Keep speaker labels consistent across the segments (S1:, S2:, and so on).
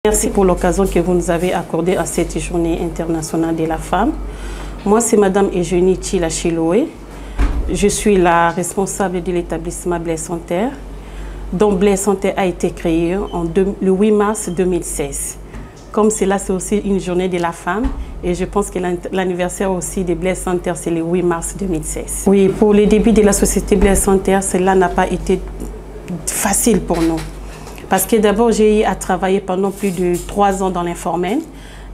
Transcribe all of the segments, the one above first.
S1: Merci pour l'occasion que vous nous avez accordée à cette journée internationale de la femme. Moi, c'est Madame Eugénie Tchila Chiloé. Je suis la responsable de l'établissement Blaise Santé, dont Blaise Santé a été créé le 8 mars 2016. Comme cela, c'est aussi une journée de la femme et je pense que l'anniversaire aussi de Blaise Santé, c'est le 8 mars 2016. Oui, pour le début de la société Blaise Santé, cela n'a pas été facile pour nous. Parce que d'abord, j'ai eu à travailler pendant plus de 3 ans dans l'informel.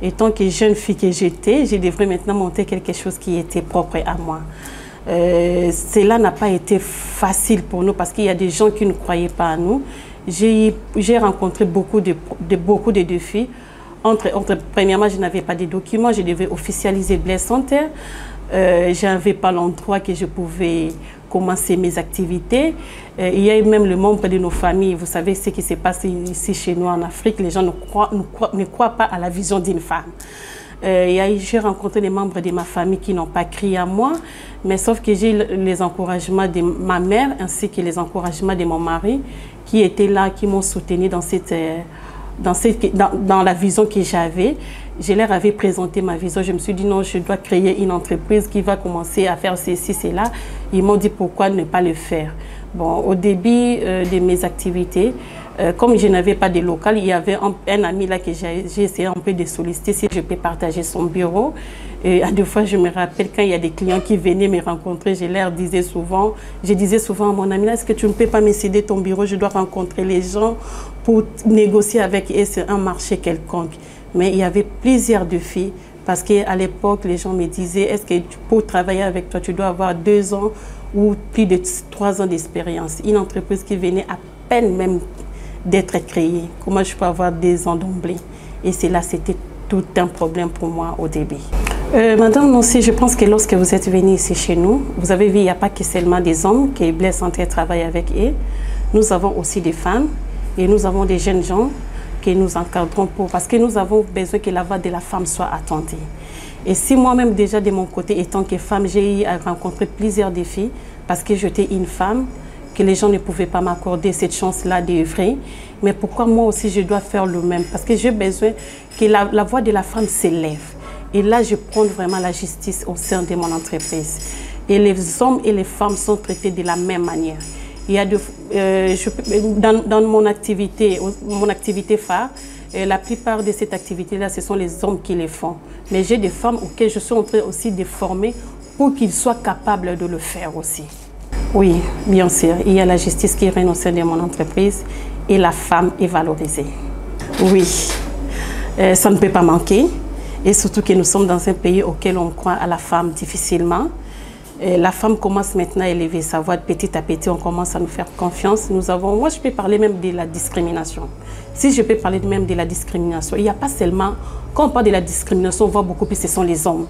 S1: Et tant que jeune fille que j'étais, je devrais maintenant monter quelque chose qui était propre à moi. Cela n'a pas été facile pour nous parce qu'il y a des gens qui ne croyaient pas à nous. J'ai rencontré beaucoup de défis. Premièrement, je n'avais pas de documents, je devais officialiser Blaise Santé. Je n'avais pas l'endroit que je pouvais commencer mes activités. Il y a même le membre de nos familles. Vous savez ce qui s'est passé ici chez nous en Afrique. Les gens ne croient pas à la vision d'une femme. J'ai rencontré des membres de ma famille qui n'ont pas crié à moi, mais sauf que j'ai les encouragements de ma mère ainsi que les encouragements de mon mari qui étaient là, qui m'ont soutenu dans la vision que j'avais. Je leur avais présenté ma vision. Je me suis dit non, je dois créer une entreprise qui va commencer à faire ceci, cela. Ils m'ont dit pourquoi ne pas le faire. Bon, au début de mes activités, comme je n'avais pas de local, il y avait un ami là que j'ai essayé un peu de solliciter si je peux partager son bureau. Et à 2 fois, je me rappelle quand il y a des clients qui venaient me rencontrer, je disais souvent à mon ami, est-ce que tu ne peux pas me céder ton bureau? Je dois rencontrer les gens pour négocier avec eux sur un marché quelconque. Mais il y avait plusieurs défis parce qu'à l'époque, les gens me disaient, est-ce que pour travailler avec toi, tu dois avoir 2 ans ou plus de 3 ans d'expérience? Une entreprise qui venait à peine même d'être créée. Comment je peux avoir 2 ans d'emblée? Et cela, c'était tout un problème pour moi au début. Madame Nancy, je pense que lorsque vous êtes venue ici chez nous, vous avez vu, il n'y a pas que seulement des hommes qui Blaise Santé travaille avec eux. Nous avons aussi des femmes et nous avons des jeunes gens que nous encadrons parce que nous avons besoin que la voix de la femme soit attendue. Et si moi-même déjà de mon côté, étant que femme, j'ai eu à rencontrer plusieurs défis parce que j'étais une femme, que les gens ne pouvaient pas m'accorder cette chance-là d'œuvrer. Mais pourquoi moi aussi je dois faire le même? Parce que j'ai besoin que la voix de la femme s'élève. Et là, je prends vraiment la justice au sein de mon entreprise. Et les hommes et les femmes sont traités de la même manière. Il y a dans mon activité phare, la plupart de cette activité-là, ce sont les hommes qui les font. Mais j'ai des femmes auxquelles je suis en train aussi de former pour qu'ils soient capables de le faire aussi. Oui, bien sûr, il y a la justice qui règne au sein de mon entreprise et la femme est valorisée. Oui, ça ne peut pas manquer. Et surtout que nous sommes dans un pays auquel on croit à la femme difficilement. La femme commence maintenant à élever sa voix petit à petit, on commence à nous faire confiance. Moi je peux parler même de la discrimination. Si je peux parler même de la discrimination, il n'y a pas seulement, quand on parle de la discrimination, on voit beaucoup plus, ce sont les hommes.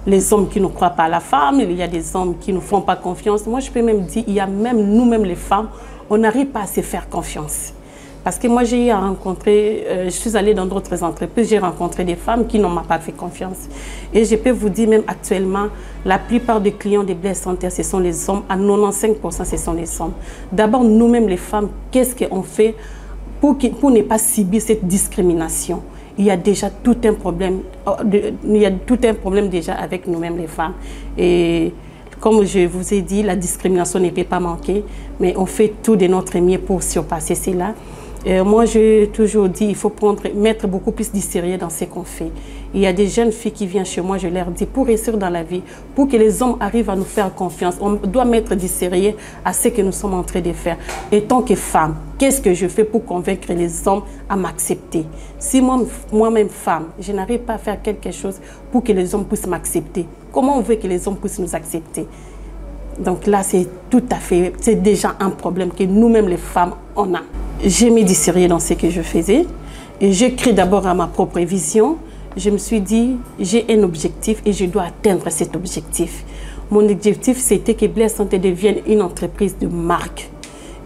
S1: Les hommes qui ne croient pas à la femme, il y a des hommes qui ne font pas confiance. Moi je peux même dire, il y a même nous-mêmes les femmes, on n'arrive pas à se faire confiance. Parce que moi, j'ai eu à rencontrer, je suis allée dans d'autres entreprises, j'ai rencontré des femmes qui n'ont pas fait confiance. Et je peux vous dire, même actuellement, la plupart des clients de Blaise Santé, ce sont les hommes. À 95%, ce sont les hommes. D'abord, nous-mêmes, les femmes, qu'est-ce qu'on fait pour ne pas subir cette discrimination? Il y a déjà tout un problème, déjà avec nous-mêmes, les femmes. Et comme je vous ai dit, la discrimination ne peut pas manquer, mais on fait tout de notre mieux pour surpasser cela. Moi, j'ai toujours dit qu'il faut mettre beaucoup plus de sérieux dans ce qu'on fait. Il y a des jeunes filles qui viennent chez moi, je leur dis, pour réussir dans la vie, pour que les hommes arrivent à nous faire confiance, on doit mettre du sérieux à ce que nous sommes en train de faire. Et tant que femme, qu'est-ce que je fais pour convaincre les hommes à m'accepter? Si moi-même femme, je n'arrive pas à faire quelque chose pour que les hommes puissent m'accepter, comment on veut que les hommes puissent nous accepter? Donc là, c'est déjà un problème que nous-mêmes les femmes, on a. J'ai mis du sérieux dans ce que je faisais et j'ai créé d'abord à ma propre vision. Je me suis dit, j'ai un objectif et je dois atteindre cet objectif. Mon objectif, c'était que Blaise Santé devienne une entreprise de marque.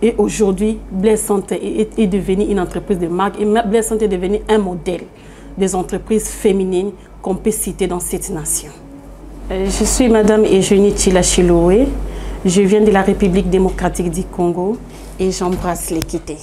S1: Et aujourd'hui, Blaise Santé est devenue une entreprise de marque et Blaise Santé est devenue un modèle des entreprises féminines qu'on peut citer dans cette nation. Je suis Madame Eugénie Tchila Chiloé. Je viens de la République démocratique du Congo et j'embrasse l'équité.